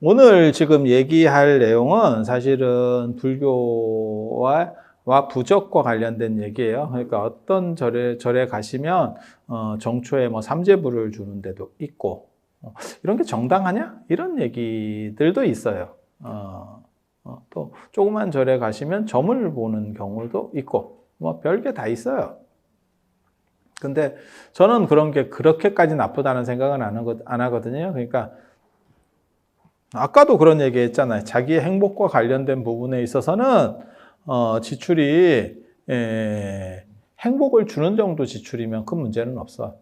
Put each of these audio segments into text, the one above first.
오늘 지금 얘기할 내용은 사실은 불교와 부적과 관련된 얘기예요. 그러니까 어떤 절에 가시면 정초에 뭐 삼재부를 주는 데도 있고 이런 게 정당하냐? 이런 얘기들도 있어요. 또 조그만 절에 가시면 점을 보는 경우도 있고 뭐 별게 다 있어요. 근데 저는 그런 게 그렇게까지 나쁘다는 생각은 안 하거든요. 그러니까 아까도 그런 얘기 했잖아요. 자기의 행복과 관련된 부분에 있어서는 지출이 행복을 주는 정도 지출이면 큰 문제는 없어.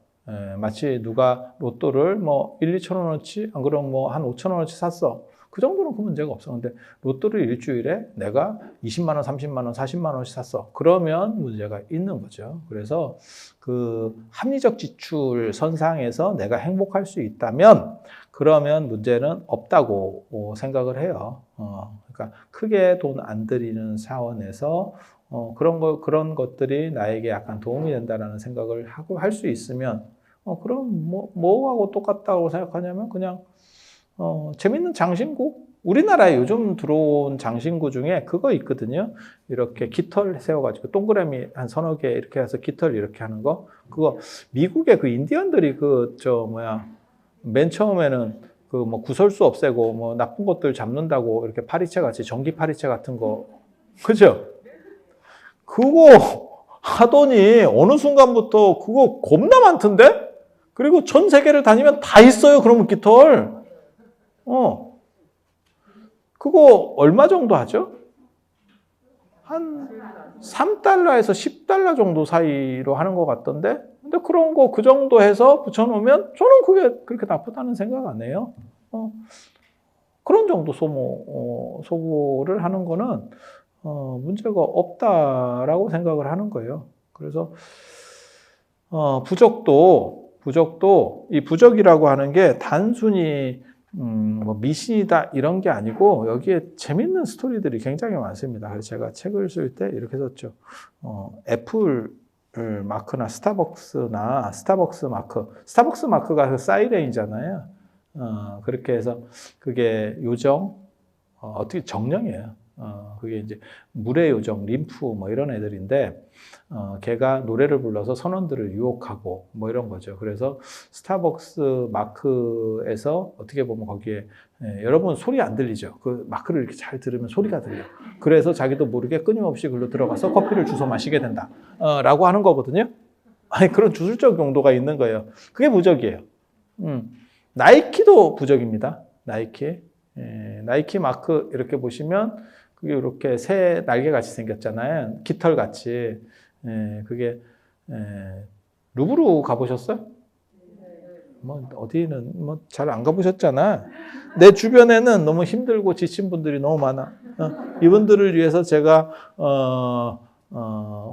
마치 누가 로또를 뭐 1, 2천 원어치 안 그러면 뭐 한 5천 원어치 샀어. 그 정도는 큰 문제가 없어. 근데 로또를 일주일에 내가 20만 원, 30만 원, 40만 원씩 샀어. 그러면 문제가 있는 거죠. 그래서 그 합리적 지출 선상에서 내가 행복할 수 있다면 그러면 문제는 없다고 생각을 해요. 그러니까 크게 돈 안 들이는 차원에서 그런 것들이 나에게 약간 도움이 된다라는 생각을 하고 할 수 있으면 그럼 뭐하고 똑같다고 생각하냐면 그냥 재밌는 장신구? 우리나라에 요즘 들어온 장신구 중에 그거 있거든요. 이렇게 깃털 세워가지고 동그라미 한 서너 개 이렇게 해서 깃털 이렇게 하는 거. 그거 미국의 그 인디언들이 맨 처음에는 그 뭐 구설수 없애고 뭐 나쁜 것들 잡는다고 이렇게 파리채 같이 전기 파리채 같은 거. 그죠? 그거 하더니 어느 순간부터 그거 겁나 많던데? 그리고 전 세계를 다니면 다 있어요. 그러면 깃털. 그거 얼마 정도 하죠? 한 3달러에서 10달러 정도 사이로 하는 것 같던데? 근데 그런 거 그 정도 해서 붙여놓으면 저는 그게 그렇게 나쁘다는 생각 안 해요. 그런 정도 소모를 하는 거는 문제가 없다라고 생각을 하는 거예요. 그래서 부적도 이 부적이라고 하는 게 단순히 뭐 미신이다 이런 게 아니고 여기에 재밌는 스토리들이 굉장히 많습니다. 그래서 제가 책을 쓸 때 이렇게 썼죠. 애플 마크나 스타벅스 마크가 그 사이렌이잖아요. 그렇게 해서 그게 요정, 어떻게 정령이에요. 그게 이제 물의 요정, 림프 뭐 이런 애들인데, 걔가 노래를 불러서 선원들을 유혹하고 뭐 이런 거죠. 그래서 스타벅스 마크에서 어떻게 보면 거기에 여러분 소리 안 들리죠? 그 마크를 이렇게 잘 들으면 소리가 들려. 그래서 자기도 모르게 끊임없이 글로 들어가서 커피를 주워 마시게 된다. 라고 하는 거거든요. 아니, 그런 주술적 용도가 있는 거예요. 그게 부적이에요. 나이키도 부적입니다. 나이키. 나이키 마크 이렇게 보시면 그게 이렇게 새 날개 같이 생겼잖아요. 깃털 같이. 그게 루브르 가보셨어요? 뭐 어디는 뭐 잘 안 가보셨잖아. 내 주변에는 너무 힘들고 지친 분들이 너무 많아. 이분들을 위해서 제가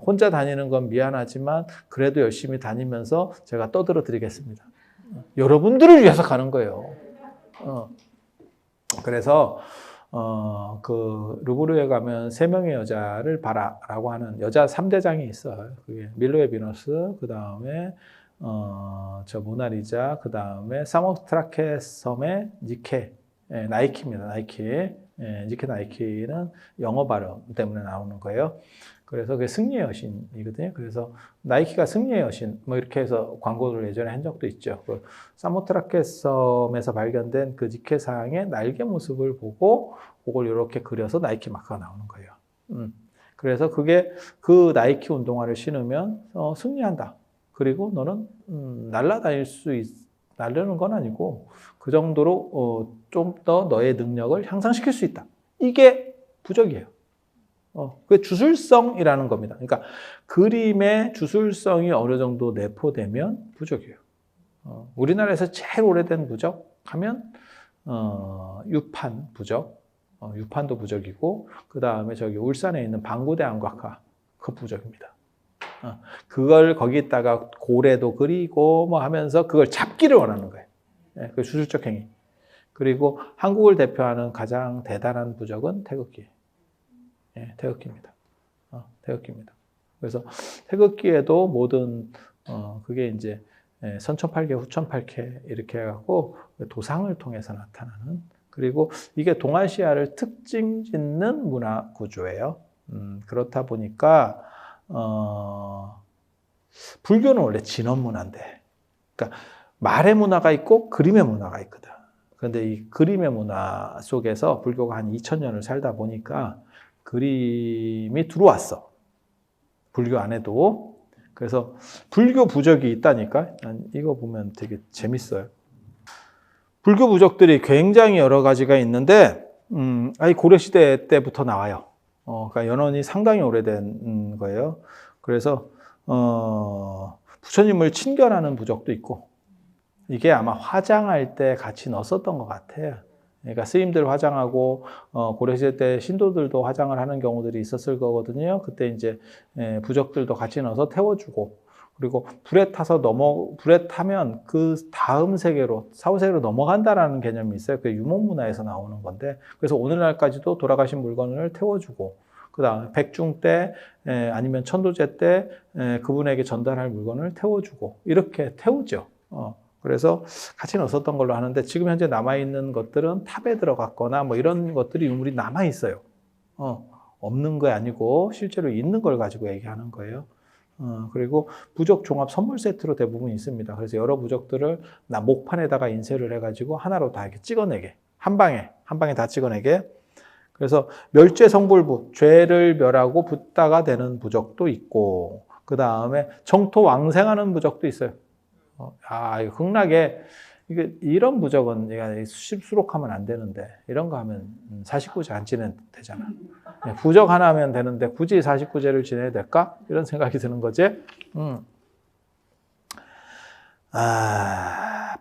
혼자 다니는 건 미안하지만 그래도 열심히 다니면서 제가 떠들어 드리겠습니다. 여러분들을 위해서 가는 거예요. 그래서 그 루브르에 가면 3명의 여자를 봐라라고 하는 여자 3대장이 있어요. 그게 밀로의 비너스, 그 다음에 저 모나리자, 그 다음에 사모트라케 섬의 니케, 나이키입니다. 나이키. 니케 나이키는 영어 발음 때문에 나오는 거예요. 그래서 그게 승리의 여신이거든요. 그래서 나이키가 승리의 여신 뭐 이렇게 해서 광고를 예전에 한 적도 있죠. 그 사모트라케 섬에서 발견된 그 니케상의 날개 모습을 보고 그걸 이렇게 그려서 나이키 마크가 나오는 거예요. 그래서 그게 그 나이키 운동화를 신으면 승리한다. 그리고 너는 날르는 건 아니고 그 정도로 좀 더 너의 능력을 향상시킬 수 있다. 이게 부적이에요. 그 주술성이라는 겁니다. 그러니까 그림의 주술성이 어느 정도 내포되면 부적이에요. 우리나라에서 제일 오래된 부적 하면 유판 부적, 유판도 부적이고 그 다음에 저기 울산에 있는 방구대 안곽화 그 부적입니다. 그걸 거기다가 고래도 그리고 뭐 하면서 그걸 잡기를 원하는 거예요. 그 주술적 행위. 그리고 한국을 대표하는 가장 대단한 부적은 태극기. 태극기입니다. 태극기입니다. 그래서 태극기에도 모든 그게 이제 선천팔계, 후천팔계 이렇게 해갖고 도상을 통해서 나타나는 그리고 이게 동아시아를 특징 짓는 문화 구조예요. 그렇다 보니까 불교는 원래 진원 문화인데, 그러니까 말의 문화가 있고 그림의 문화가 있거든. 그런데 이 그림의 문화 속에서 불교가 한 2000년을 살다 보니까 그림이 들어왔어. 불교 안에도. 그래서 불교 부적이 있다니까. 이거 보면 되게 재밌어요. 불교 부적들이 굉장히 여러 가지가 있는데, 고려시대 때부터 나와요. 그러니까 연원이 상당히 오래된 거예요. 그래서, 부처님을 친견하는 부적도 있고, 이게 아마 화장할 때 같이 넣었었던 것 같아요. 그러니까 스님들 화장하고, 고려시대 때 신도들도 화장을 하는 경우들이 있었을 거거든요. 그때 이제 부적들도 같이 넣어서 태워주고, 그리고 불에 타면 그 다음 세계로, 사후세계로 넘어간다라는 개념이 있어요. 그게 유목문화에서 나오는 건데, 그래서 오늘날까지도 돌아가신 물건을 태워주고, 그 다음에 백중 때, 아니면 천도제 때, 그분에게 전달할 물건을 태워주고, 이렇게 태우죠. 그래서 같이 넣었던 걸로 하는데, 지금 현재 남아있는 것들은 탑에 들어갔거나 뭐 이런 것들이 유물이 남아있어요. 없는 거 아니고, 실제로 있는 걸 가지고 얘기하는 거예요. 그리고 부적 종합 선물 세트로 대부분 있습니다. 그래서 여러 부적들을 목판에다가 인쇄를 해가지고 하나로 다 이렇게 찍어내게. 한 방에 다 찍어내게. 그래서 멸죄 성불부, 죄를 멸하고 붓다가 되는 부적도 있고, 그 다음에 정토 왕생하는 부적도 있어요. 이거 극락에, 이런 부적은 수록하면 안 되는데, 이런 거 하면 49제 안 지내도 되잖아. 부적 하나 하면 되는데, 굳이 49제를 지내야 될까? 이런 생각이 드는 거지.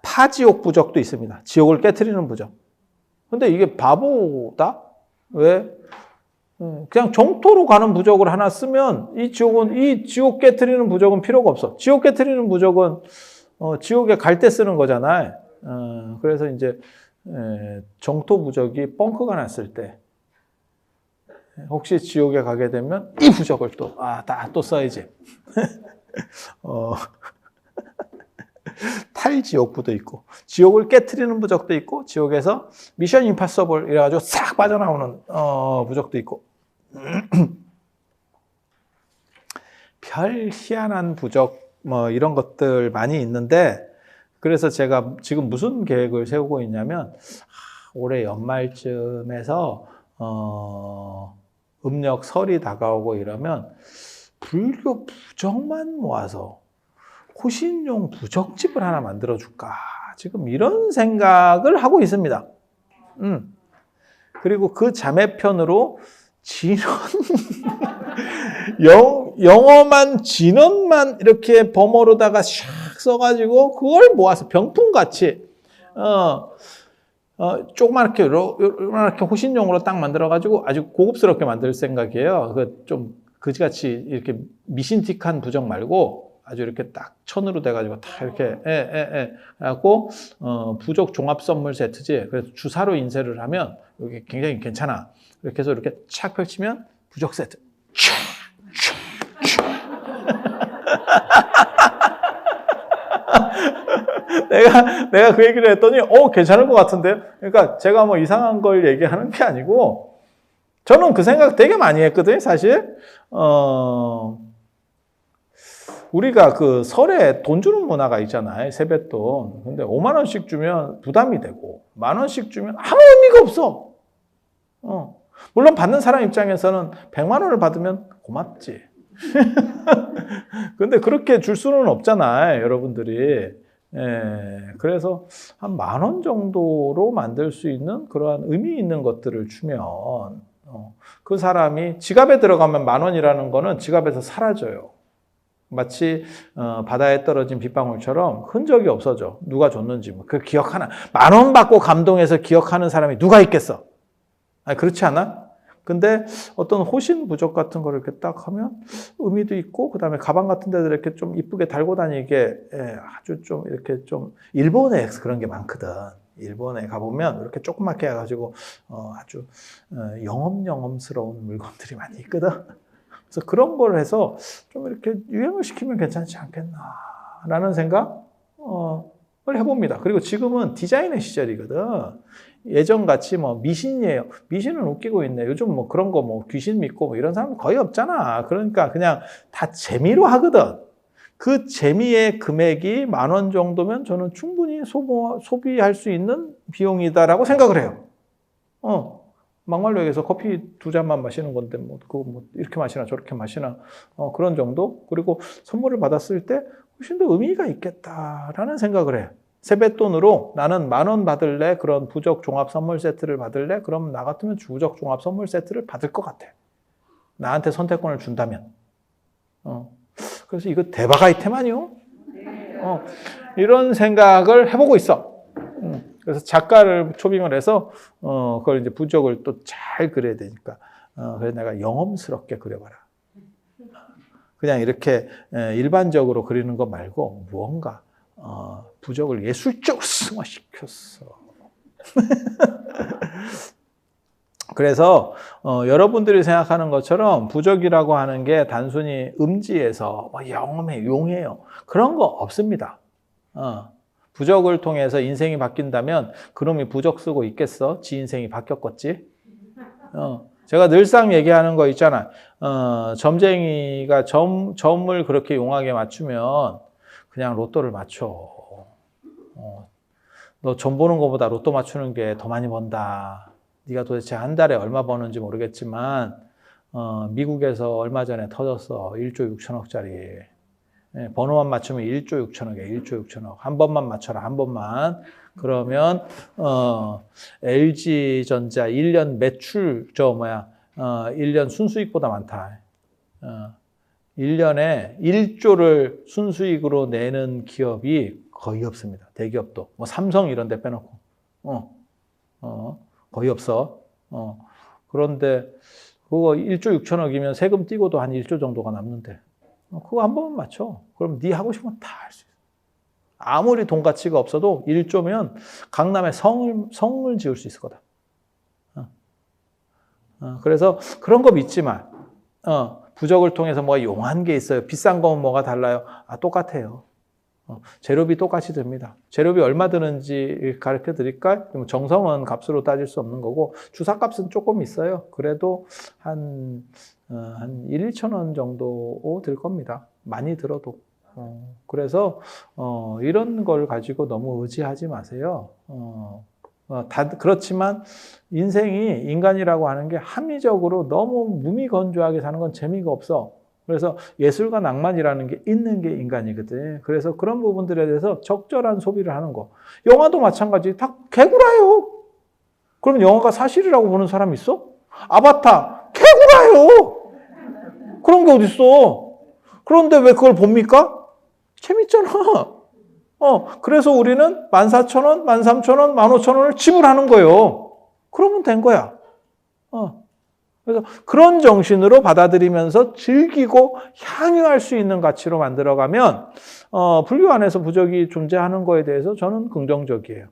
파지옥 부적도 있습니다. 지옥을 깨트리는 부적. 근데 이게 바보다? 왜? 그냥 정토로 가는 부적을 하나 쓰면, 이 지옥 깨트리는 부적은 필요가 없어. 지옥 깨트리는 부적은 지옥에 갈 때 쓰는 거잖아요. 그래서 이제 정토 부적이 뻥크가 났을 때 혹시 지옥에 가게 되면 이 부적을 또 써야지. 탈지옥부도 있고, 지옥을 깨트리는 부적도 있고, 지옥에서 미션 임파서블 이래가지고 싹 빠져나오는 부적도 있고. 별 희한한 부적 뭐 이런 것들 많이 있는데, 그래서 제가 지금 무슨 계획을 세우고 있냐면, 올해 연말쯤에서 음력 설이 다가오고 이러면 불교 부적만 모아서 호신용 부적집을 하나 만들어줄까, 지금 이런 생각을 하고 있습니다. 그리고 그 자매편으로 진원, 영어만, 진원만 이렇게 범어로다가 샥 써가지고 그걸 모아서 병풍같이, 조그맣게, 이렇게 호신용으로 딱 만들어가지고 아주 고급스럽게 만들 생각이에요. 좀 그지같이 이렇게 미신틱한 부적 말고 아주 이렇게 딱 천으로 돼가지고 다 이렇게, 해갖고, 부적 종합 선물 세트지. 그래서 주사로 인쇄를 하면 이게 굉장히 괜찮아. 이렇게 해서 이렇게 착 펼치면 부적 세트. 내가 그 얘기를 했더니, 괜찮을 것 같은데? 그러니까 제가 뭐 이상한 걸 얘기하는 게 아니고, 저는 그 생각 되게 많이 했거든요, 사실. 우리가 그 설에 돈 주는 문화가 있잖아요, 세뱃돈. 근데 5만원씩 주면 부담이 되고, 만원씩 주면 아무 의미가 없어. 물론 받는 사람 입장에서는 100만원을 받으면 고맙지. 근데 그렇게 줄 수는 없잖아요, 여러분들이. 그래서 한 10,000원 정도로 만들 수 있는 그러한 의미 있는 것들을 주면, 그 사람이 지갑에 들어가면 10,000원이라는 거는 지갑에서 사라져요. 마치 바다에 떨어진 빗방울처럼 흔적이 없어져. 누가 줬는지 그 기억하나. 10,000원 받고 감동해서 기억하는 사람이 누가 있겠어? 그렇지 않아? 근데 어떤 호신 부적 같은 거를 이렇게 딱 하면 의미도 있고, 그 다음에 가방 같은 데도 이렇게 좀 이쁘게 달고 다니게, 아주 좀 이렇게 좀, 일본에 그런 게 많거든. 일본에 가보면 이렇게 조그맣게 해가지고 아주 영험스러운 물건들이 많이 있거든. 그래서 그런 걸 해서 좀 이렇게 유행을 시키면 괜찮지 않겠나라는 생각? 해봅니다. 그리고 지금은 디자인의 시절이거든. 예전같이 뭐 미신이에요. 미신은 웃기고 있네. 요즘 뭐 그런 거 뭐 귀신 믿고 뭐 이런 사람 거의 없잖아. 그러니까 그냥 다 재미로 하거든. 그 재미의 금액이 10,000원 정도면 저는 충분히 소비할 수 있는 비용이다라고 생각을 해요. 막말로 얘기해서 커피 2잔만 마시는 건데 뭐 그거 뭐 이렇게 마시나 저렇게 마시나 그런 정도. 그리고 선물을 받았을 때 훨씬 더 의미가 있겠다라는 생각을 해요. 세뱃돈으로 나는 10,000원 받을래? 그런 부적 종합 선물 세트를 받을래? 그럼 나 같으면 부적 종합 선물 세트를 받을 것 같아. 나한테 선택권을 준다면. 그래서 이거 대박 아이템 아니요? 이런 생각을 해보고 있어. 그래서 작가를 초빙을 해서 그걸 이제 부적을 또 잘 그려야 되니까 그래서 내가 영험스럽게 그려봐라. 그냥 이렇게 일반적으로 그리는 거 말고 무언가 부적을 예술적으로 승화시켰어. 그래서 여러분들이 생각하는 것처럼 부적이라고 하는 게 단순히 음지에서 영험해, 용해요. 그런 거 없습니다. 부적을 통해서 인생이 바뀐다면 그놈이 부적 쓰고 있겠어? 지 인생이 바뀌었겠지? 제가 늘상 얘기하는 거 있잖아. 점쟁이가 점을 그렇게 용하게 맞추면 그냥 로또를 맞춰. 너 점 보는 것보다 로또 맞추는 게 더 많이 번다. 네가 도대체 한 달에 얼마 버는지 모르겠지만 미국에서 얼마 전에 터졌어. 1조 6천억짜리. 번호만 맞추면 1조 6천억이야. 1조 6천억. 한 번만 맞춰라. 한 번만. 그러면 LG전자 1년 매출 1년 순수익보다 많다. 1년에 1조를 순수익으로 내는 기업이 거의 없습니다. 대기업도. 뭐 삼성 이런 데 빼놓고. 거의 없어. 그런데 그거 1조 6천억이면 세금 떼고도 한 1조 정도가 남는데 그거 한 번만 맞춰. 그럼 네 하고 싶으면 다 할 수 있어. 아무리 돈 가치가 없어도 1조면 강남에 성을 지을 수 있을 거다. 그래서 그런 거 믿지 마. 부적을 통해서 뭐가 용한 게 있어요. 비싼 건 뭐가 달라요? 똑같아요. 재료비 똑같이 듭니다. 재료비 얼마 드는지 가르쳐 드릴까요? 정성은 값으로 따질 수 없는 거고 주사값은 조금 있어요. 그래도 한 1, 2천 원 정도 들 겁니다. 많이 들어도. 그래서 이런 걸 가지고 너무 의지하지 마세요. 그렇지만 인생이 인간이라고 하는 게 합리적으로 너무 무미건조하게 사는 건 재미가 없어. 그래서 예술과 낭만이라는 게 있는 게 인간이거든. 그래서 그런 부분들에 대해서 적절한 소비를 하는 거. 영화도 마찬가지. 다 개구라예요. 그럼 영화가 사실이라고 보는 사람 있어? 아바타 개구라예요. 그런 게 어딨어. 그런데 왜 그걸 봅니까? 재밌잖아. 그래서 우리는 14,000원, 13,000원, 15,000원을 지불하는 거예요. 그러면 된 거야. 그래서 그런 정신으로 받아들이면서 즐기고 향유할 수 있는 가치로 만들어가면 불교 안에서 부적이 존재하는 거에 대해서 저는 긍정적이에요.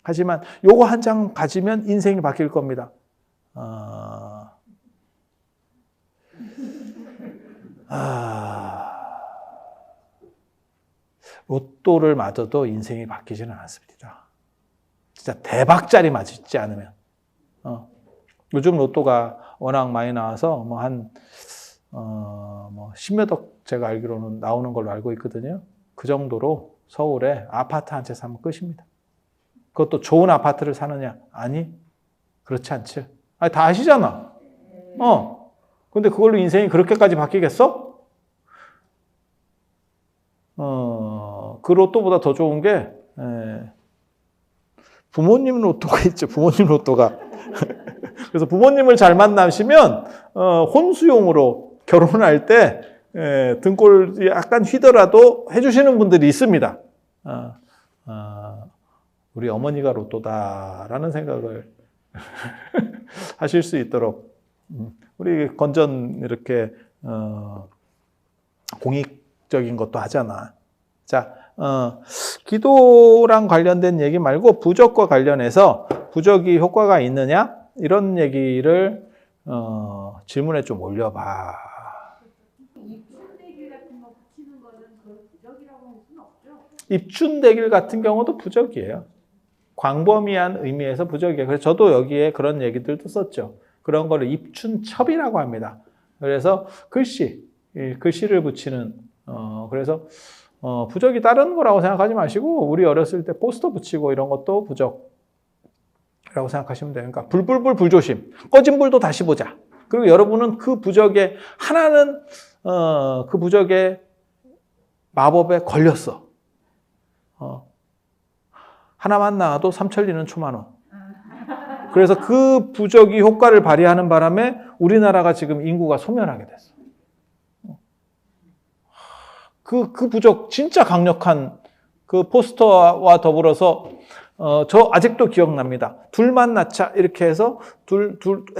하지만 요거 한 장 가지면 인생이 바뀔 겁니다. 로또를 맞아도 인생이 바뀌지는 않습니다. 진짜 대박짜리 맞지 않으면. 요즘 로또가 워낙 많이 나와서 뭐 10몇억 제가 알기로는 나오는 걸로 알고 있거든요. 그 정도로 서울에 아파트 한 채 사면 끝입니다. 그것도 좋은 아파트를 사느냐? 아니, 그렇지 않지. 아니, 다 아시잖아. 근데 그걸로 인생이 그렇게까지 바뀌겠어? 그 로또보다 더 좋은 게 부모님 로또가 있죠. 부모님 로또가. 그래서 부모님을 잘 만나시면 혼수용으로 결혼할 때 등골 약간 휘더라도 해주시는 분들이 있습니다. 우리 어머니가 로또다라는 생각을 하실 수 있도록 우리 건전 이렇게 공익적인 것도 하잖아. 자, 기도랑 관련된 얘기 말고 부적과 관련해서 부적이 효과가 있느냐? 이런 얘기를 질문에 좀 올려봐. 입술대기 같은 거 붙이는 거는 그걸 부적이라고 입춘대길 같은 경우도 부적이에요. 광범위한 의미에서 부적이에요. 그래서 저도 여기에 그런 얘기들도 썼죠. 그런 거를 입춘첩이라고 합니다. 그래서 글씨를 붙이는, 그래서 부적이 다른 거라고 생각하지 마시고, 우리 어렸을 때 포스터 붙이고 이런 것도 부적이라고 생각하시면 돼요. 그러니까 불조심. 꺼진 불도 다시 보자. 그리고 여러분은 그 부적에, 하나는 그 부적의 마법에 걸렸어. 하나만 나와도 삼천리는 초만원. 그래서 그 부적이 효과를 발휘하는 바람에 우리나라가 지금 인구가 소멸하게 됐어. 그 부적 진짜 강력한 그 포스터와 더불어서 저 아직도 기억납니다. 둘만 낳자 이렇게 해서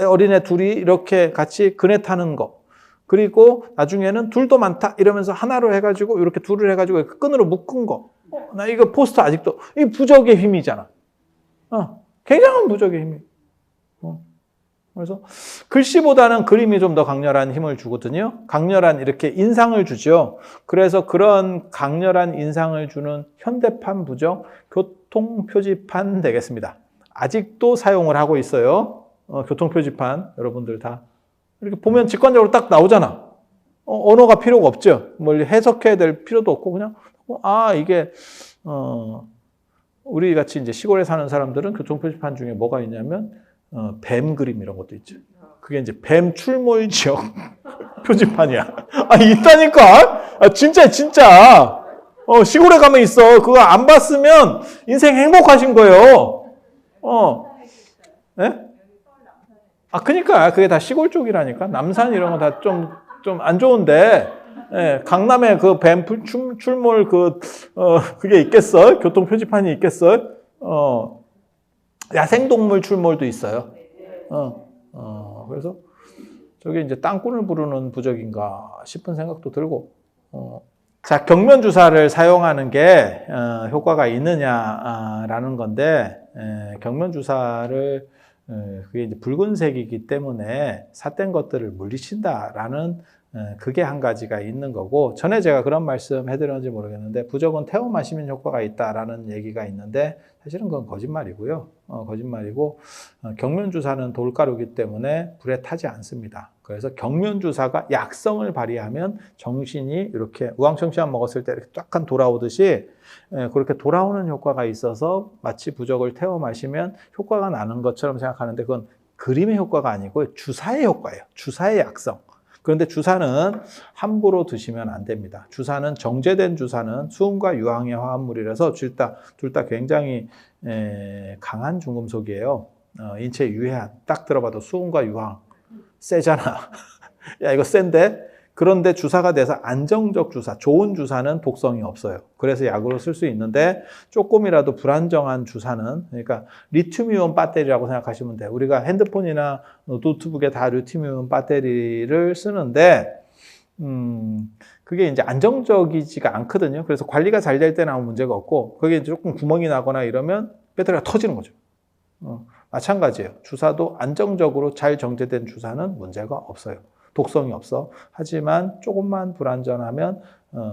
어린애 둘이 이렇게 같이 그네 타는 거. 그리고 나중에는 둘도 많다 이러면서 하나로 해가지고 이렇게 둘을 해가지고 끈으로 묶은 거. 나 이거 포스터 아직도 이 부적의 힘이잖아. 굉장한 부적의 힘이. 그래서 글씨보다는 그림이 좀 더 강렬한 힘을 주거든요. 강렬한 이렇게 인상을 주죠. 그래서 그런 강렬한 인상을 주는 현대판 부적 교통표지판 되겠습니다. 아직도 사용을 하고 있어요. 교통표지판 여러분들 다 이렇게 보면 직관적으로 딱 나오잖아. 언어가 필요가 없죠. 뭘 해석해야 될 필요도 없고 그냥 이게 우리 같이 이제 시골에 사는 사람들은 교통표지판 중에 뭐가 있냐면 뱀 그림 이런 것도 있죠. 그게 이제 뱀 출몰 지역 표지판이야. 있다니까. 진짜. 시골에 가면 있어. 그거 안 봤으면 인생 행복하신 거예요. 네? 그러니까 그게 다 시골 쪽이라니까. 남산 이런 거 다 좀 안 좋은데. 예, 강남에 그 뱀 출몰 그게 있겠어? 교통 표지판이 있겠어? 야생동물 출몰도 있어요. 그래서 저게 이제 땅꾼을 부르는 부적인가 싶은 생각도 들고. 자, 경면 주사를 사용하는 게 효과가 있느냐라는 건데, 경면 주사를 그게 이제 붉은색이기 때문에 삿된 것들을 물리친다라는 그게 한 가지가 있는 거고, 전에 제가 그런 말씀 해드렸는지 모르겠는데 부적은 태워 마시면 효과가 있다라는 얘기가 있는데 사실은 그건 거짓말이고요. 거짓말이고 경면주사는 돌가루이기 때문에 불에 타지 않습니다. 그래서 경면주사가 약성을 발휘하면 정신이 이렇게 우황청심환 먹었을 때 이렇게 쫙 돌아오듯이 그렇게 돌아오는 효과가 있어서 마치 부적을 태워 마시면 효과가 나는 것처럼 생각하는데 그건 그림의 효과가 아니고 주사의 효과예요. 주사의 약성. 그런데 주사는 함부로 드시면 안 됩니다. 주사는 정제된 주사는 수은과 유황의 화합물이라서 둘 다 굉장히 강한 중금속이에요. 인체에 유해한. 딱 들어봐도 수은과 유황 세잖아. 야 이거 센데? 그런데 주사가 돼서 안정적 주사, 좋은 주사는 독성이 없어요. 그래서 약으로 쓸 수 있는데 조금이라도 불안정한 주사는, 그러니까 리튬이온 배터리라고 생각하시면 돼요. 우리가 핸드폰이나 노트북에 다 리튬이온 배터리를 쓰는데 그게 이제 안정적이지가 않거든요. 그래서 관리가 잘 될 때는 아무 문제가 없고 그게 조금 구멍이 나거나 이러면 배터리가 터지는 거죠. 마찬가지예요. 주사도 안정적으로 잘 정제된 주사는 문제가 없어요. 독성이 없어. 하지만 조금만 불안전하면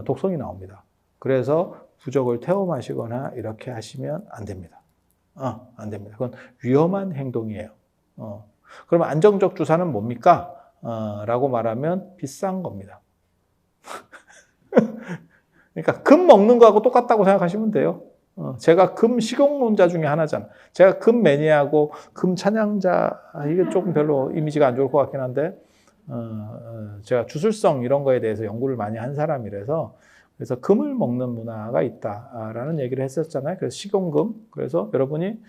독성이 나옵니다. 그래서 부적을 태워 마시거나 이렇게 하시면 안 됩니다. 안 됩니다. 그건 위험한 행동이에요. 그러면 안정적 주사는 뭡니까? 라고 말하면 비싼 겁니다. 그러니까 금 먹는 거하고 똑같다고 생각하시면 돼요. 제가 금 식용론자 중에 하나잖아. 제가 금 매니아고 금 찬양자, 이게 조금 별로 이미지가 안 좋을 것 같긴 한데 제가 주술성 이런 거에 대해서 연구를 많이 한 사람이라서 그래서 금을 먹는 문화가 있다라는 얘기를 했었잖아요. 그래서 식용금. 그래서 여러분이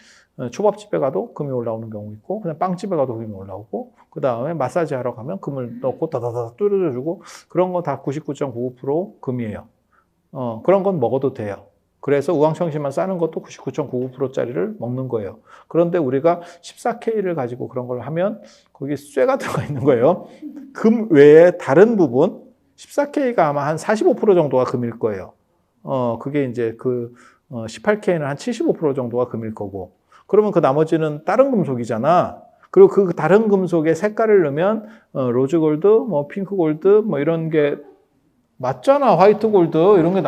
초밥집에 가도 금이 올라오는 경우 있고 그냥 빵집에 가도 금이 올라오고 그 다음에 마사지 하러 가면 금을 넣고 다다다 뚫어주고 그런 거 다 99.99% 금이에요. 그런 건 먹어도 돼요. 그래서 우황청심만 싸는 것도 99.99%짜리를 먹는 거예요. 그런데 우리가 14K를 가지고 그런 걸 하면 거기 쇠가 들어가 있는 거예요. 금 외에 다른 부분 14K가 아마 한 45% 정도가 금일 거예요. 그게 이제 18K는 한 75% 정도가 금일 거고. 그러면 그 나머지는 다른 금속이잖아. 그리고 그 다른 금속에 색깔을 넣으면 로즈 골드, 뭐 핑크 골드, 뭐 이런 게 맞잖아. 화이트 골드 이런 게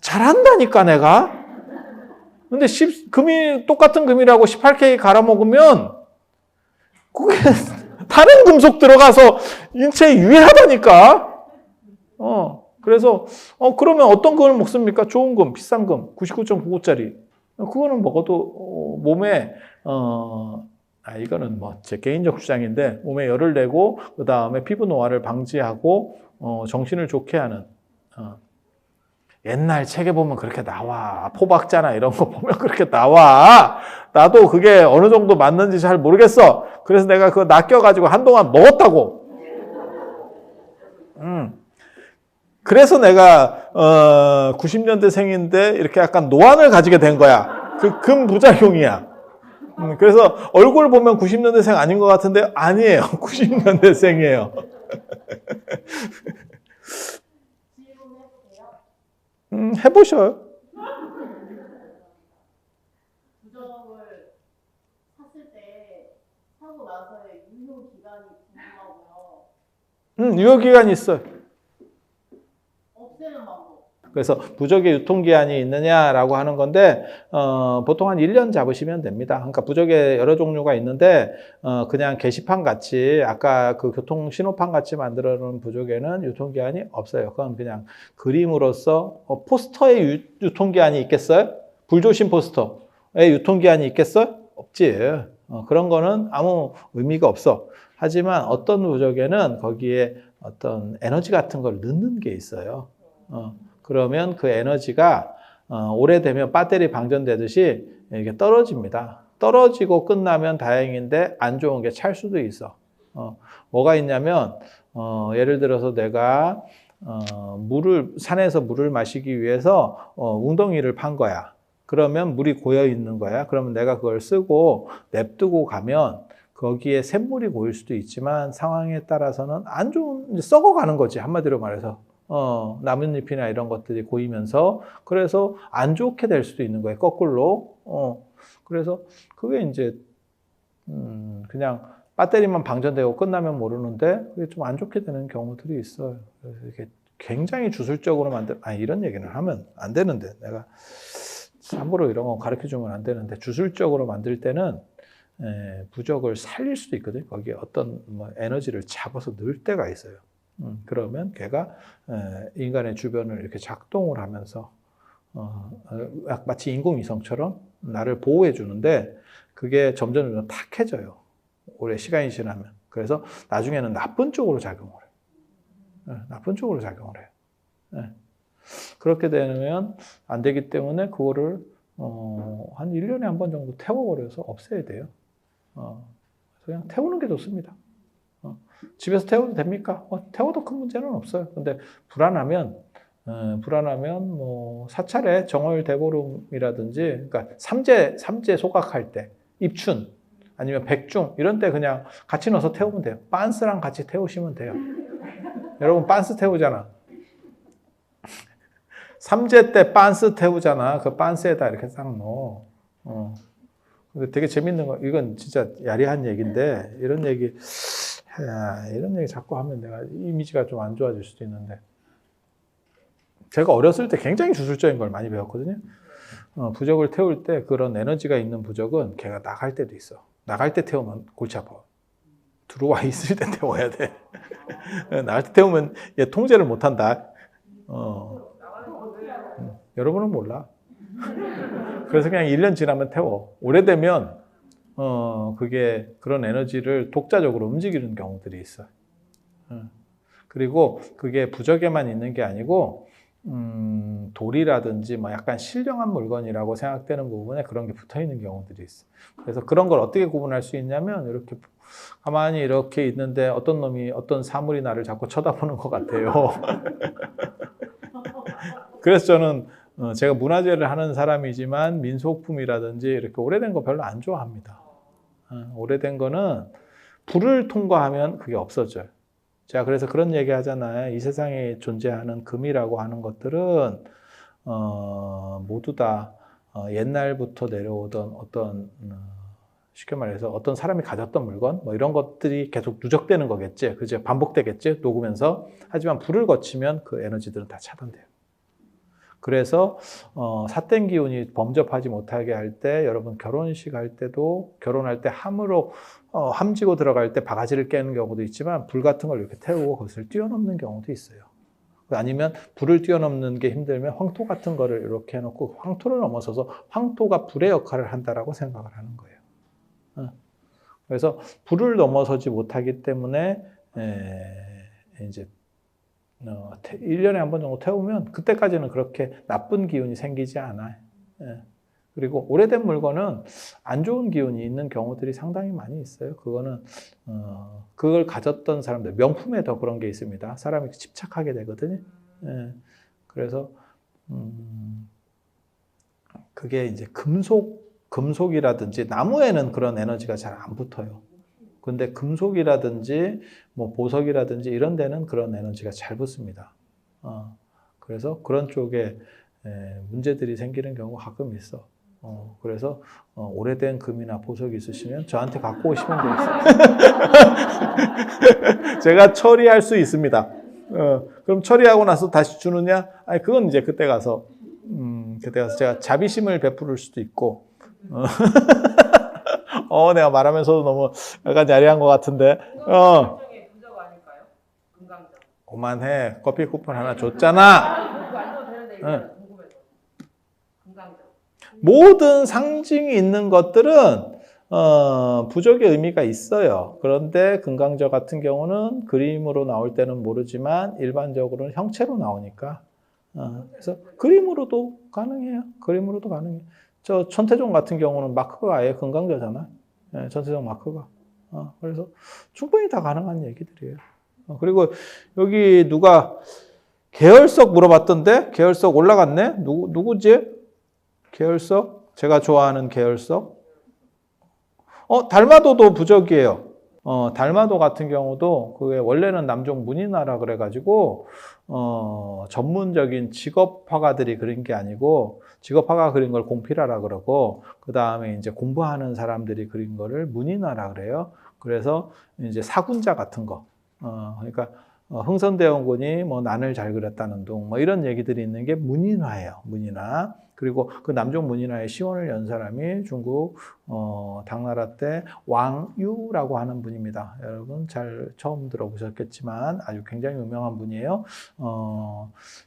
잘한다니까 내가. 근데 금이 똑같은 금이라고 18K 갈아 먹으면 그게 다른 금속 들어가서 인체에 유해하다니까. 그래서 그러면 어떤 금을 먹습니까? 좋은 금, 비싼 금, 99.99짜리. 그거는 먹어도 몸에 이거는 뭐 제 개인적 주장인데 몸에 열을 내고 그 다음에 피부 노화를 방지하고 정신을 좋게 하는. 옛날 책에 보면 그렇게 나와. 포박자나 이런 거 보면 그렇게 나와. 나도 그게 어느 정도 맞는지 잘 모르겠어. 그래서 내가 그거 낚여가지고 한동안 먹었다고. 그래서 내가 90년대생인데 이렇게 약간 노안을 가지게 된 거야. 그 금 부작용이야. 그래서 얼굴 보면 90년대생 아닌 것 같은데 아니에요. 90년대생이에요. 해보셔요. 부적을 샀을 때 사고 나서의 유효 기간이 궁금하고요. 유효 기간이 있어요. 없애는 방법. 그래서 부적의 유통기한이 있느냐라고 하는 건데 보통 한 1년 잡으시면 됩니다. 그러니까 부적에 여러 종류가 있는데 그냥 게시판 같이 아까 그 교통 신호판 같이 만들어 놓은 부적에는 유통기한이 없어요. 그건 그냥 그림으로서 포스터에 유통기한이 있겠어요? 불조심 포스터에 유통기한이 있겠어요? 없지. 그런 거는 아무 의미가 없어. 하지만 어떤 부적에는 거기에 어떤 에너지 같은 걸 넣는 게 있어요. 그러면 그 에너지가 오래되면 배터리 방전되듯이 이게 떨어집니다. 떨어지고 끝나면 다행인데 안 좋은 게 찰 수도 있어. 뭐가 있냐면 예를 들어서 내가 산에서 물을 마시기 위해서 웅덩이를 판 거야. 그러면 물이 고여 있는 거야. 그러면 내가 그걸 쓰고 냅두고 가면 거기에 샘물이 고일 수도 있지만 상황에 따라서는 안 좋은, 썩어가는 거지. 한마디로 말해서. 나뭇잎이나 이런 것들이 고이면서 그래서 안 좋게 될 수도 있는 거예요. 거꾸로. 그래서 그게 이제 그냥 배터리만 방전되고 끝나면 모르는데 그게 좀 안 좋게 되는 경우들이 있어요. 그래서 이게 굉장히 주술적으로 이런 얘기는 하면 안 되는데 내가 함부로 이런 거 가르쳐 주면 안 되는데 주술적으로 만들 때는 부적을 살릴 수도 있거든요. 거기에 어떤 에너지를 잡아서 넣을 때가 있어요. 그러면 걔가 인간의 주변을 이렇게 작동을 하면서 마치 인공위성처럼 나를 보호해 주는데 그게 점점 탁해져요. 오래 시간이 지나면. 그래서 나중에는 나쁜 쪽으로 작용을 해요. 나쁜 쪽으로 작용을 해요. 그렇게 되면 안 되기 때문에 그거를 한 1년에 한 번 정도 태워버려서 없애야 돼요. 그냥 태우는 게 좋습니다. 집에서 태워도 됩니까? 태워도 큰 문제는 없어요. 근데 불안하면 뭐 사찰에 정월대보름이라든지, 그러니까 삼재 소각할 때, 입춘 아니면 백중 이런 때 그냥 같이 넣어서 태우면 돼요. 빤스랑 같이 태우시면 돼요. 여러분 빤스 태우잖아. 삼재 때 빤스 태우잖아. 그 빤스에다 이렇게 싹 넣어. 근데 되게 재밌는 거, 이건 진짜 야리한 얘기인데 이런 얘기 자꾸 하면 내가 이미지가 좀 안 좋아질 수도 있는데 제가 어렸을 때 굉장히 주술적인 걸 많이 배웠거든요. 부적을 태울 때 그런 에너지가 있는 부적은 걔가 나갈 때도 있어. 나갈 때 태우면 골치 아파. 들어와 있을 때 태워야 돼. 나갈 때 태우면 얘 통제를 못한다. 여러분은 몰라. 그래서 그냥 1년 지나면 태워. 오래되면 그게 그런 에너지를 독자적으로 움직이는 경우들이 있어요. 그리고 그게 부적에만 있는 게 아니고 돌이라든지 뭐 약간 신령한 물건이라고 생각되는 부분에 그런 게 붙어 있는 경우들이 있어요. 그래서 그런 걸 어떻게 구분할 수 있냐면 이렇게 가만히 이렇게 있는데 어떤 놈이 어떤 사물이 나를 자꾸 쳐다보는 것 같아요. 그래서 저는 제가 문화재를 하는 사람이지만 민속품이라든지 이렇게 오래된 거 별로 안 좋아합니다. 오래된 거는 불을 통과하면 그게 없어져요. 제가 그래서 그런 얘기 하잖아요. 이 세상에 존재하는 금이라고 하는 것들은 모두 다 옛날부터 내려오던 어떤 쉽게 말해서 어떤 사람이 가졌던 물건 뭐 이런 것들이 계속 누적되는 거겠지. 그죠? 반복되겠지. 녹으면서. 하지만 불을 거치면 그 에너지들은 다 차단돼요. 그래서 삿된 기운이 범접하지 못하게 할 때 여러분 결혼식 할 때도 결혼할 때 함으로 함지고 들어갈 때 바가지를 깨는 경우도 있지만 불 같은 걸 이렇게 태우고 그것을 뛰어넘는 경우도 있어요. 아니면 불을 뛰어넘는 게 힘들면 황토 같은 거를 이렇게 해놓고 황토를 넘어서서 황토가 불의 역할을 한다라고 생각을 하는 거예요. 그래서 불을 넘어서지 못하기 때문에 이제 1년에 한 번 정도 태우면 그때까지는 그렇게 나쁜 기운이 생기지 않아요. 그리고 오래된 물건은 안 좋은 기운이 있는 경우들이 상당히 많이 있어요. 그거는 그걸 가졌던 사람들, 명품에 더 그런 게 있습니다. 사람이 집착하게 되거든요. 그래서 그게 이제 금속이라든지 나무에는 그런 에너지가 잘 안 붙어요. 근데 금속이라든지 뭐 보석이라든지 이런 데는 그런 에너지가 잘 붙습니다. 그래서 그런 쪽에 문제들이 생기는 경우가 가끔 있어. 그래서 오래된 금이나 보석이 있으시면 저한테 갖고 오시면 되겠어요. 제가 처리할 수 있습니다. 그럼 처리하고 나서 다시 주느냐? 아니 그건 이제 그때 가서 제가 자비심을 베풀을 수도 있고. 내가 말하면서도 너무 약간 야리한 것 같은데. 부적 아닐까요? 금강정. 그만해. 커피 쿠폰 하나 줬잖아. 그거 안 줘도 되는데 이거 궁금해서. 금강정. 모든 상징이 있는 것들은 부적의 의미가 있어요. 그런데 금강저 같은 경우는 그림으로 나올 때는 모르지만 일반적으로는 형체로 나오니까 그래서 그림으로도 가능해요. 그림으로도 가능해요. 저 천태종 같은 경우는 마크가 아예 금강저잖아. 천태종 마크가. 그래서 충분히 다 가능한 얘기들이에요. 그리고 여기 누가 계열석 물어봤던데 계열석 올라갔네. 누구지? 계열석? 제가 좋아하는 계열석? 달마도도 부적이에요. 달마도 같은 경우도 그게 원래는 남종 문인화라 그래가지고 전문적인 직업화가들이 그린 게 아니고 직업화가 그린 걸 공필화라 그러고 그 다음에 이제 공부하는 사람들이 그린 거를 문인화라 그래요. 그래서 이제 사군자 같은 거. 그러니까 흥선대원군이 뭐 난을 잘 그렸다는 둥 뭐 이런 얘기들이 있는 게 문인화예요. 문인화. 그리고 그 남종 문인화의 시원을 연 사람이 중국 당나라 때 왕유라고 하는 분입니다. 여러분 잘 처음 들어보셨겠지만 아주 굉장히 유명한 분이에요.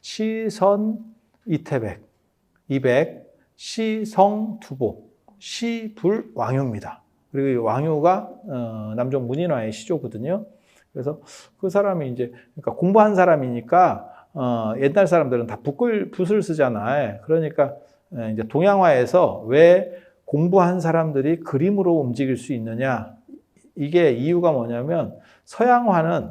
시선 이태백, 이백, 시성 투보, 시불 왕유입니다. 그리고 이 왕유가 남종 문인화의 시조거든요. 그래서 그 사람이 이제 그러니까 공부한 사람이니까 옛날 사람들은 다 붓을 쓰잖아요. 그러니까 이제 동양화에서 왜 공부한 사람들이 그림으로 움직일 수 있느냐? 이게 이유가 뭐냐면 서양화는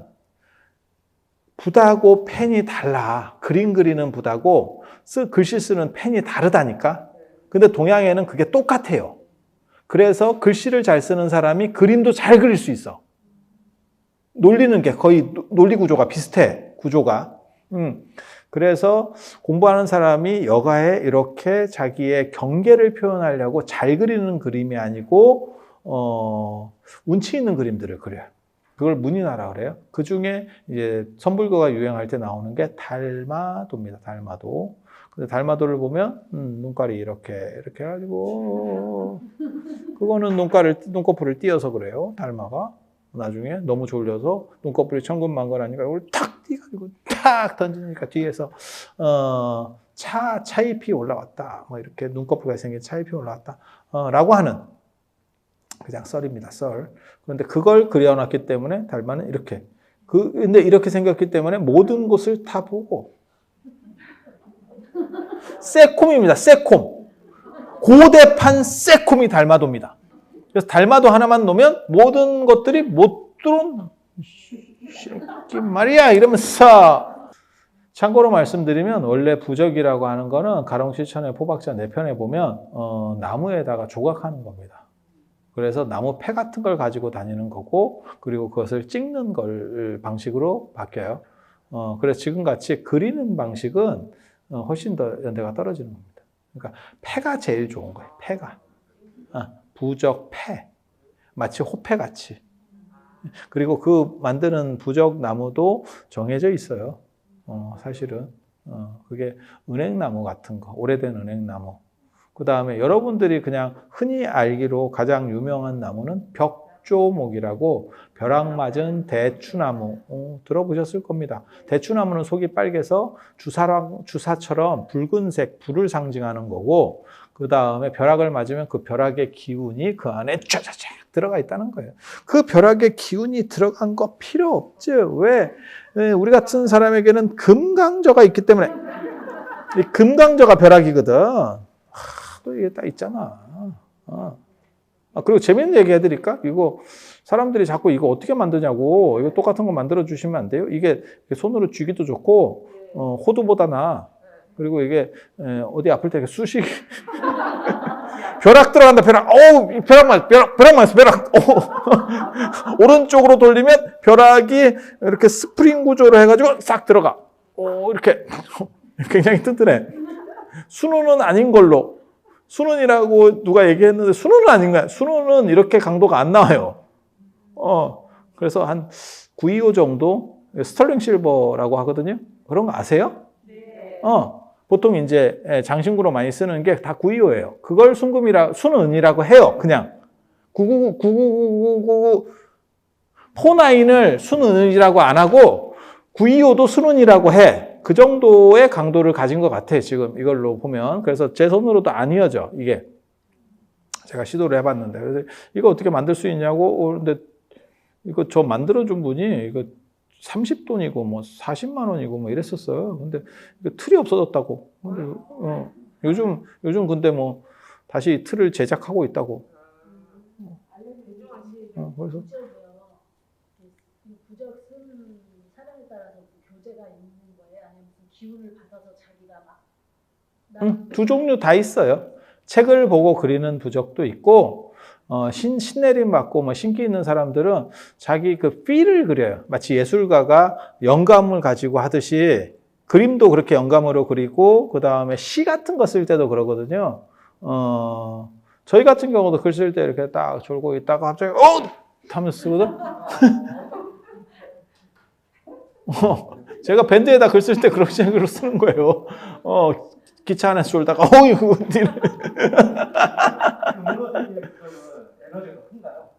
붓하고 펜이 달라. 그림 그리는 붓하고 글씨 쓰는 펜이 다르다니까. 근데 동양에는 그게 똑같아요. 그래서 글씨를 잘 쓰는 사람이 그림도 잘 그릴 수 있어. 놀리는 게 거의 논리 구조가 비슷해. 구조가. 그래서 공부하는 사람이 여가에 이렇게 자기의 경계를 표현하려고 잘 그리는 그림이 아니고 운치 있는 그림들을 그려요. 그걸 문인화라 그래요. 그 중에 이제 선불교가 유행할 때 나오는 게 달마도입니다. 달마도. 근데 달마도를 보면 눈깔이 이렇게 해가지고 그거는 눈꺼풀을 띄어서 그래요. 달마가. 나중에 너무 졸려서 눈꺼풀이 천근만근하니까 이걸 탁 띄가지고 탁 던지니까 뒤에서 차잎이 올라왔다. 뭐 이렇게 눈꺼풀에 생긴 차잎이 올라왔다. 라고 하는 그냥 썰입니다. 썰. 그런데 그걸 그려놨기 때문에 달마는 이렇게. 근데 이렇게 생겼기 때문에 모든 곳을 다 보고 새콤입니다. 새콤. 고대판 새콤이 달마도입니다. 그래서 달마도 하나만 놓으면 모든 것들이 못 들어온다. 말이야 이러면서 참고로 말씀드리면 원래 부적이라고 하는 거는 가롱실천의 포박자 4편에 보면 나무에다가 조각하는 겁니다. 그래서 나무 패 같은 걸 가지고 다니는 거고 그리고 그것을 찍는 걸 방식으로 바뀌어요. 그래서 지금같이 그리는 방식은 훨씬 더 연대가 떨어지는 겁니다. 그러니까 패가 제일 좋은 거예요. 패가. 부적 패. 마치 호패같이. 그리고 그 만드는 부적 나무도 정해져 있어요. 사실은. 그게 은행나무 같은 거, 오래된 은행나무. 그 다음에 여러분들이 그냥 흔히 알기로 가장 유명한 나무는 벽조목이라고 벼락 맞은 대추나무 들어보셨을 겁니다. 대추나무는 속이 빨개서 주사처럼 붉은색 불을 상징하는 거고 그 다음에 벼락을 맞으면 그 벼락의 기운이 그 안에 쫙쫙쫙 들어가 있다는 거예요. 그 벼락의 기운이 들어간 거 필요 없죠. 왜? 우리 같은 사람에게는 금강저가 있기 때문에 이 금강저가 벼락이거든. 또 이게 딱 있잖아. 그리고 재밌는 얘기 해드릴까? 이거 사람들이 자꾸 이거 어떻게 만드냐고 이거 똑같은 거 만들어 주시면 안 돼요? 이게 손으로 쥐기도 좋고 호두보다 나아. 그리고 이게 어디 아플 때 쑤시기 벼락 들어간다. 벼락. 어우, 벼락 맞았어. 오른쪽으로 돌리면 벼락이 이렇게 스프링 구조로 해가지고 싹 들어가. 이렇게 굉장히 튼튼해. 순우는 아닌 걸로. 순운이라고 누가 얘기했는데 순운은 아닌 거야. 순운은 이렇게 강도가 안 나와요. 그래서 한 925 정도 스털링 실버라고 하거든요. 그런 거 아세요? 네. 보통 이제 장신구로 많이 쓰는 게 다 925예요. 그걸 순은이라고 해요. 그냥 999 49을 순은이라고 안 하고 925도 순은이라고 해. 그 정도의 강도를 가진 것 같아, 지금 이걸로 보면. 그래서 제 손으로도 안 이어져, 이게. 제가 시도를 해봤는데. 그래서 이거 어떻게 만들 수 있냐고. 근데 이거 저 만들어준 분이 이거 30돈이고 뭐 40만 원이고 뭐 이랬었어요. 근데 이거 틀이 없어졌다고. 근데 요즘 근데 뭐 다시 틀을 제작하고 있다고. 그래서 부적 쓰는 사람에 따라서 교재가 있는 거예요? 아니면 무슨 기운을 받아서 자기가 막 두 종류 다 있어요. 책을 보고 그리는 부적도 있고, 신내림 받고 뭐 신기 있는 사람들은 자기 그 필을 그려요. 마치 예술가가 영감을 가지고 하듯이 그림도 그렇게 영감으로 그리고, 그 다음에 시 같은 거 쓸 때도 그러거든요. 저희 같은 경우도 글 쓸 때 이렇게 딱 졸고 있다가 갑자기, 하면서 쓰거든? 제가 밴드에다 글 쓸 때 그런 식으로 쓰는 거예요. 기차 안에서 졸다가 이거 에너지가 큰가요?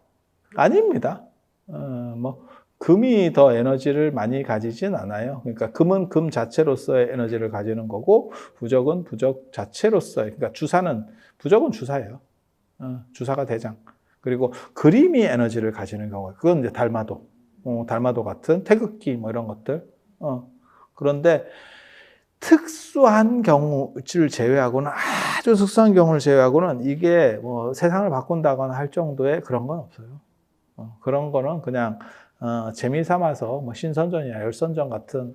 아닙니다. 뭐 금이 더 에너지를 많이 가지진 않아요. 그러니까 금은 금 자체로서의 에너지를 가지는 거고 부적은 부적 자체로서의, 그러니까 부적은 주사예요. 주사가 대장. 그리고 그림이 에너지를 가지는 경우가, 그건 이제 달마도 같은 태극기 뭐 이런 것들. 그런데 특수한 경우를 제외하고는, 아주 특수한 경우를 제외하고는 이게 뭐 세상을 바꾼다거나 할 정도의 그런 건 없어요. 그런 거는 그냥 재미 삼아서 뭐 신선전이나 열선전 같은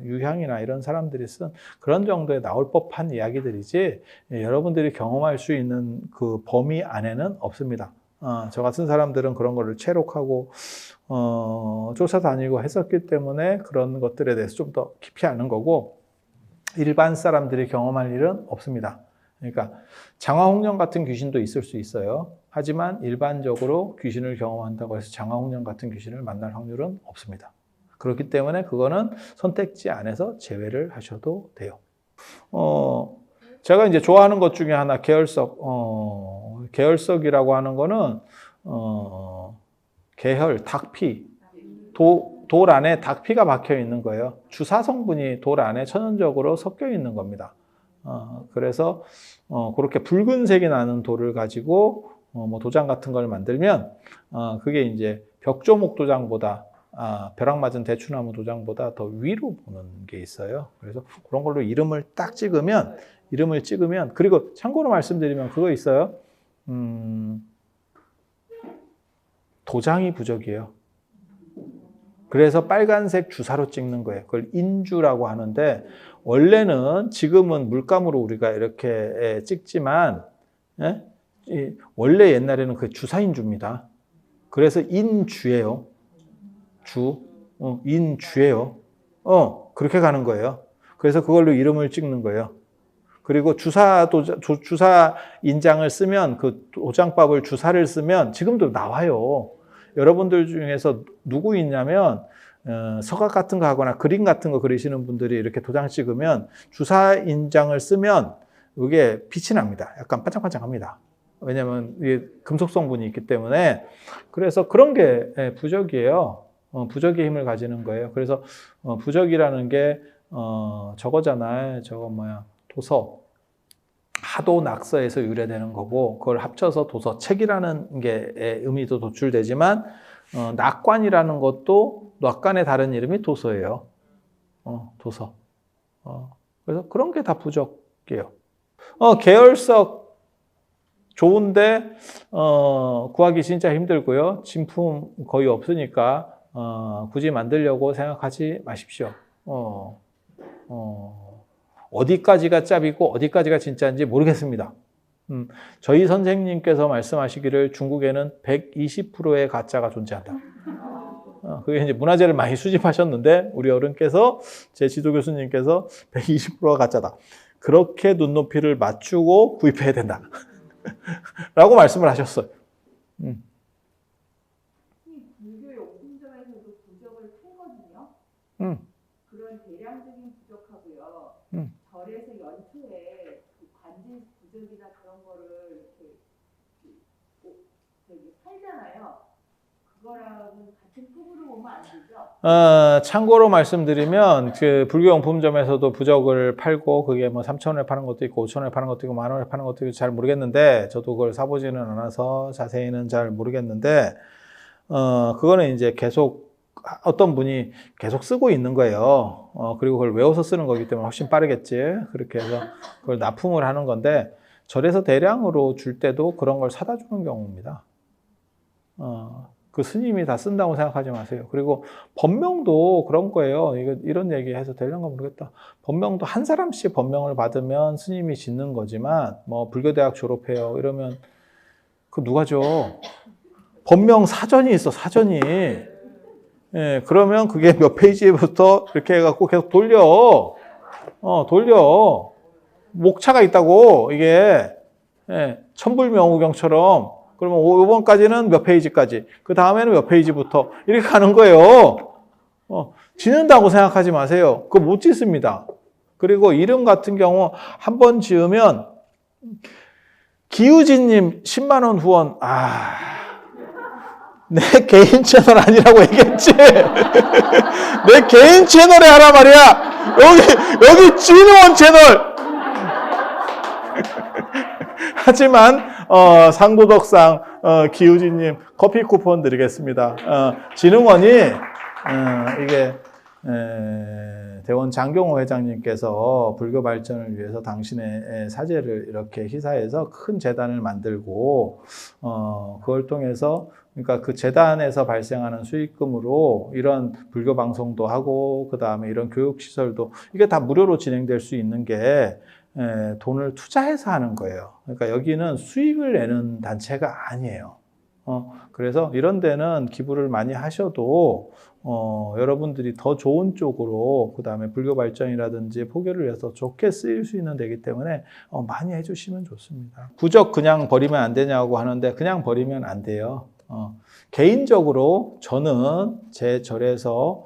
유향이나 이런 사람들이 쓴 그런 정도에 나올 법한 이야기들이지, 여러분들이 경험할 수 있는 그 범위 안에는 없습니다. 저 같은 사람들은 그런 거를 체록하고 조사 다니고 했었기 때문에 그런 것들에 대해서 좀 더 깊이 아는 거고, 일반 사람들이 경험할 일은 없습니다. 그러니까 장화홍련 같은 귀신도 있을 수 있어요. 하지만 일반적으로 귀신을 경험한다고 해서 장화홍련 같은 귀신을 만날 확률은 없습니다. 그렇기 때문에 그거는 선택지 안에서 제외를 하셔도 돼요. 제가 이제 좋아하는 것 중에 하나, 계열석. 계열석이라고 하는 거는 계혈, 닭피, 돌 안에 닭피가 박혀 있는 거예요. 주사 성분이 돌 안에 천연적으로 섞여 있는 겁니다. 그래서 그렇게 붉은색이 나는 돌을 가지고 뭐 도장 같은 걸 만들면 그게 이제 벽조목 도장보다, 벼락 맞은 대추나무 도장보다 더 위로 보는 게 있어요. 그래서 그런 걸로 이름을 찍으면, 그리고 참고로 말씀드리면 그거 있어요. 도장이 부적이에요. 그래서 빨간색 주사로 찍는 거예요. 그걸 인주라고 하는데, 원래는 지금은 물감으로 우리가 이렇게 찍지만, 원래 옛날에는 그 주사인주입니다. 그래서 인주예요. 인주예요. 그렇게 가는 거예요. 그래서 그걸로 이름을 찍는 거예요. 그리고 주사 인장을 쓰면, 그 도장법을 주사를 쓰면 지금도 나와요. 여러분들 중에서 누구 있냐면 서각 같은 거 하거나 그림 같은 거 그리시는 분들이 이렇게 도장 찍으면 주사 인장을 쓰면 이게 빛이 납니다. 약간 반짝반짝합니다. 왜냐하면 이게 금속 성분이 있기 때문에. 그래서 그런 게 부적이에요. 부적의 힘을 가지는 거예요. 그래서 부적이라는 게 저거잖아요. 저거 뭐야, 도서. 하도 낙서에서 유래되는 거고, 그걸 합쳐서 도서, 책이라는 게 의미도 도출되지만 낙관이라는 것도 낙관의 다른 이름이 도서예요. 도서. 그래서 그런 게 다 부적이에요. 계열석 좋은데 구하기 진짜 힘들고요. 진품 거의 없으니까 굳이 만들려고 생각하지 마십시오. 어디까지가 짭이고 어디까지가 진짜인지 모르겠습니다. 저희 선생님께서 말씀하시기를 중국에는 120%의 가짜가 존재한다. 그게 이제 문화재를 많이 수집하셨는데 우리 어른께서, 제 지도 교수님께서 120%가 가짜다. 그렇게 눈높이를 맞추고 구입해야 된다. 라고 말씀을 하셨어요. 불교 용품점에서도 부적을 팔거든요. 그런 대량적인 부적하고요. 절에서 연초에 그 관진 부적이나 그런 거를 이렇게 팔잖아요. 그거랑은 같은 품으로 보면 안 되죠? 참고로 말씀드리면 그 불교용품점에서도 부적을 팔고 그게 뭐 3,000원에 파는 것도 있고 5,000원에 파는 것도 있고 10,000원에 파는 것도 있고 잘 모르겠는데, 저도 그걸 사보지는 않아서 자세히는 잘 모르겠는데, 그거는 이제 계속 어떤 분이 계속 쓰고 있는 거예요. 그리고 그걸 외워서 쓰는 거기 때문에 훨씬 빠르겠지. 그렇게 해서 그걸 납품을 하는 건데, 절에서 대량으로 줄 때도 그런 걸 사다 주는 경우입니다. 그 스님이 다 쓴다고 생각하지 마세요. 그리고 법명도 그런 거예요. 이런 얘기 해서 되려나 모르겠다. 법명도 한 사람씩 법명을 받으면 스님이 짓는 거지만, 뭐 불교대학 졸업해요 이러면 그 누가 줘? 법명 사전이 있어, 사전이. 예, 그러면 그게 몇 페이지부터 이렇게 해갖고 계속 돌려. 목차가 있다고, 이게. 예, 천불명우경처럼. 그러면 5번까지는 몇 페이지까지, 그 다음에는 몇 페이지부터, 이렇게 가는 거예요. 짓는다고 생각하지 마세요. 그거 못 짓습니다. 그리고 이름 같은 경우 한 번 지으면, 기우진님 10만원 후원, 내 개인 채널 아니라고 얘기했지. 내 개인 채널에 하라 말이야. 여기 진흥원 채널. 하지만 상도덕상 기우진님 커피 쿠폰 드리겠습니다. 진흥원이 이게 대원 장경호 회장님께서 불교 발전을 위해서 당신의 사제를 이렇게 희사해서 큰 재단을 만들고, 그걸 통해서, 그러니까 그 재단에서 발생하는 수익금으로 이런 불교 방송도 하고, 그 다음에 이런 교육 시설도, 이게 다 무료로 진행될 수 있는 게 돈을 투자해서 하는 거예요. 그러니까 여기는 수익을 내는 단체가 아니에요. 그래서 이런 데는 기부를 많이 하셔도 여러분들이 더 좋은 쪽으로, 그 다음에 불교 발전이라든지 포교를 위해서 좋게 쓰일 수 있는 데이기 때문에 많이 해주시면 좋습니다. 부적 그냥 버리면 안 되냐고 하는데, 그냥 버리면 안 돼요. 개인적으로 저는 제 절에서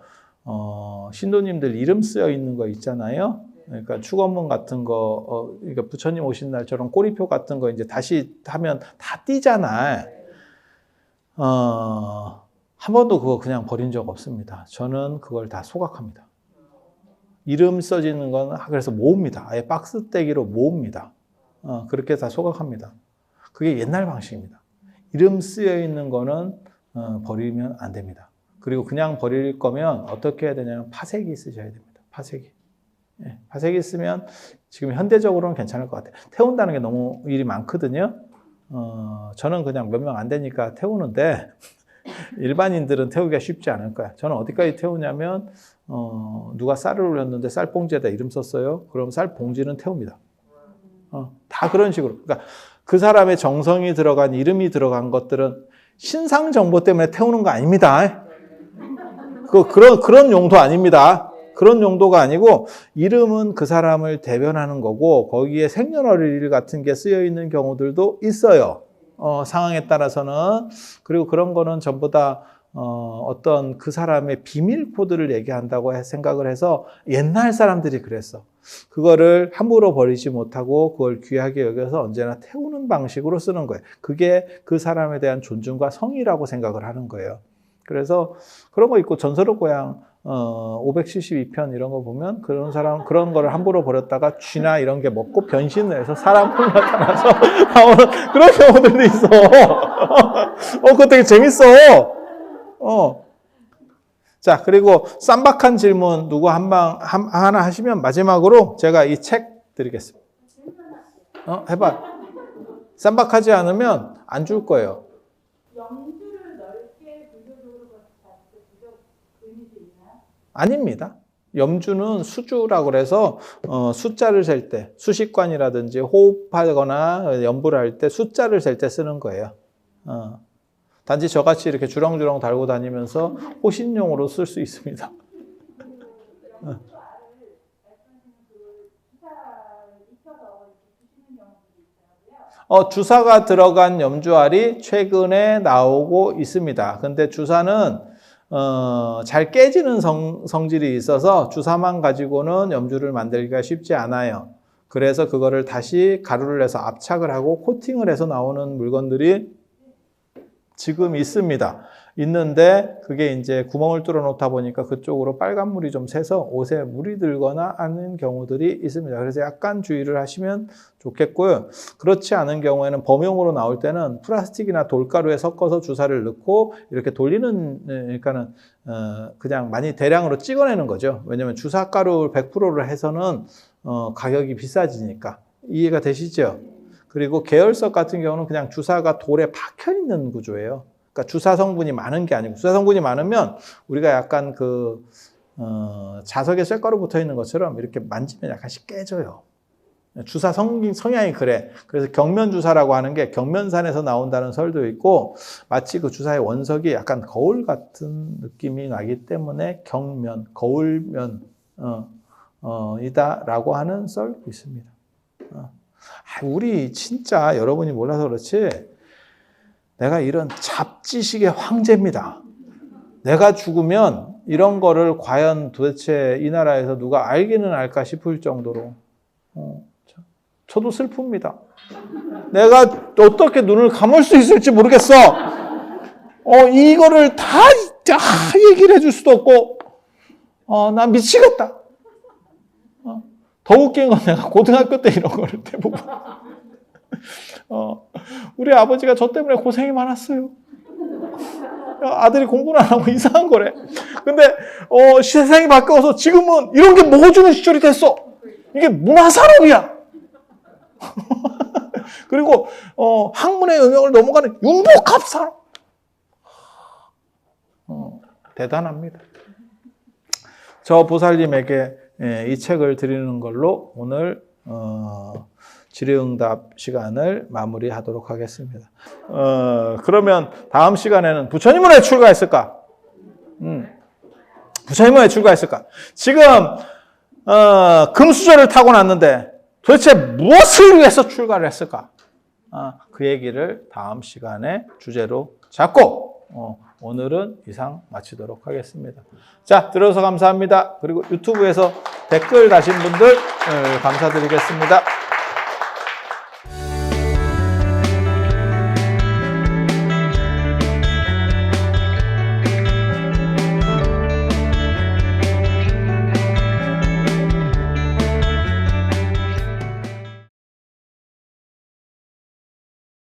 신도님들 이름 쓰여 있는 거 있잖아요. 그러니까 축원문 같은 거, 그러니까 부처님 오신 날처럼 꼬리표 같은 거 이제 다시 하면 다 띄잖아. 한 번도 그거 그냥 버린 적 없습니다. 저는 그걸 다 소각합니다. 이름 써지는 건 그래서 모읍니다. 아예 박스 떼기로 모읍니다. 그렇게 다 소각합니다. 그게 옛날 방식입니다. 이름 쓰여 있는 거는 버리면 안 됩니다. 그리고 그냥 버릴 거면 어떻게 해야 되냐면 파쇄기 쓰셔야 됩니다. 파쇄기. 예, 파쇄기 쓰면 지금 현대적으로는 괜찮을 것 같아요. 태운다는 게 너무 일이 많거든요. 저는 그냥 몇 명 안 되니까 태우는데, 일반인들은 태우기가 쉽지 않을 거야. 저는 어디까지 태우냐면, 누가 쌀을 올렸는데 쌀봉지에다 이름 썼어요. 그럼 쌀봉지는 태웁니다. 다 그런 식으로. 그러니까 그 사람의 정성이 들어간, 이름이 들어간 것들은 신상 정보 때문에 태우는 거 아닙니다. 그런 용도 아닙니다. 그런 용도가 아니고, 이름은 그 사람을 대변하는 거고, 거기에 생년월일 같은 게 쓰여 있는 경우들도 있어요. 상황에 따라서는. 그리고 그런 거는 전부 다 어떤 그 사람의 비밀 코드를 얘기한다고 생각을 해서 옛날 사람들이 그랬어. 그거를 함부로 버리지 못하고 그걸 귀하게 여겨서 언제나 태우는 방식으로 쓰는 거예요. 그게 그 사람에 대한 존중과 성의라고 생각을 하는 거예요. 그래서 그런 거 있고 전설의 고향 572편 이런 거 보면 그런 사람 그런 거를 함부로 버렸다가 쥐나 이런 게 먹고 변신을 해서 사람으로 나타나서 나오는 그런 경우들도 있어. 그거 되게 재밌어. 자, 그리고 쌈박한 질문 누구 하나 하시면 마지막으로 제가 이 책 드리겠습니다. 해봐. 쌈박하지 않으면 안 줄 거예요. 영주를 넓게 불교적으로 봤을 때 부적 의미도 있나요? 아닙니다. 염주는 수주라고 그래서 숫자를 셀 때, 수식관이라든지 호흡하거나 연부를 할 때 숫자를 셀 때 쓰는 거예요. 단지 저같이 이렇게 주렁주렁 달고 다니면서 호신용으로 쓸 수 있습니다. 주사가 들어간 염주알이 최근에 나오고 있습니다. 근데 주사는 잘 깨지는 성질이 있어서 주사만 가지고는 염주를 만들기가 쉽지 않아요. 그래서 그거를 다시 가루를 내서 압착을 하고 코팅을 해서 나오는 물건들이 지금 있습니다. 있는데 그게 이제 구멍을 뚫어 놓다 보니까 그쪽으로 빨간 물이 좀 새서 옷에 물이 들거나 하는 경우들이 있습니다. 그래서 약간 주의를 하시면 좋겠고요. 그렇지 않은 경우에는 범용으로 나올 때는 플라스틱이나 돌가루에 섞어서 주사를 넣고 이렇게 돌리는, 그러니까는 그냥 많이 대량으로 찍어내는 거죠. 왜냐하면 주사가루 100%를 해서는 가격이 비싸지니까. 이해가 되시죠? 그리고 계열석 같은 경우는 그냥 주사가 돌에 박혀 있는 구조예요. 그러니까 주사 성분이 많은 게 아니고, 주사 성분이 많으면 우리가 약간 자석에 쇳가루 붙어 있는 것처럼 이렇게 만지면 약간씩 깨져요. 주사 성향이 그래. 그래서 경면주사라고 하는 게 경면산에서 나온다는 설도 있고, 마치 그 주사의 원석이 약간 거울 같은 느낌이 나기 때문에 경면, 거울면, 이다라고 하는 썰도 있습니다. 우리 진짜 여러분이 몰라서 그렇지 내가 이런 잡지식의 황제입니다. 내가 죽으면 이런 거를 과연 도대체 이 나라에서 누가 알기는 알까 싶을 정도로 저도 슬픕니다. 내가 어떻게 눈을 감을 수 있을지 모르겠어. 이거를 다 얘기를 해줄 수도 없고 나 미치겠다. 더 웃긴 건 내가 고등학교 때 이런 거를 대부분 우리 아버지가 저 때문에 고생이 많았어요. 아들이 공부를 안 하고 이상한 거래. 근데 세상이 바뀌어서 지금은 이런 게 먹어주는 시절이 됐어. 이게 문화산업이야. 그리고 학문의 영역을 넘어가는 융복합산업. 대단합니다. 저 보살님에게 이 책을 드리는 걸로 오늘 질의응답 시간을 마무리하도록 하겠습니다. 그러면 다음 시간에는 부처님은 왜 출가했을까? 부처님은 왜 출가했을까? 지금 금수저를 타고 났는데 도대체 무엇을 위해서 출가를 했을까? 그 얘기를 다음 시간에 주제로 잡고 오늘은 이상 마치도록 하겠습니다. 자, 들어서 감사합니다. 그리고 유튜브에서 댓글 다신 분들 감사드리겠습니다.